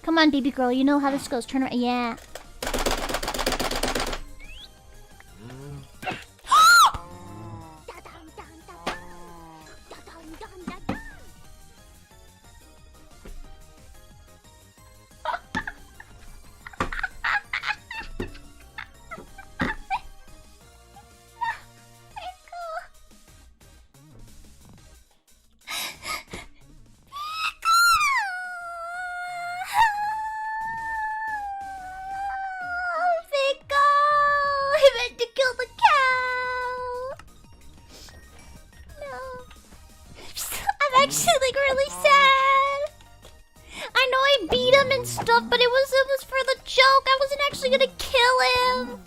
Come on, baby girl. You know how this goes. Turn around. Yeah. Actually, like, really sad. I know I beat him and stuff, but it was for the joke. I wasn't actually gonna kill him.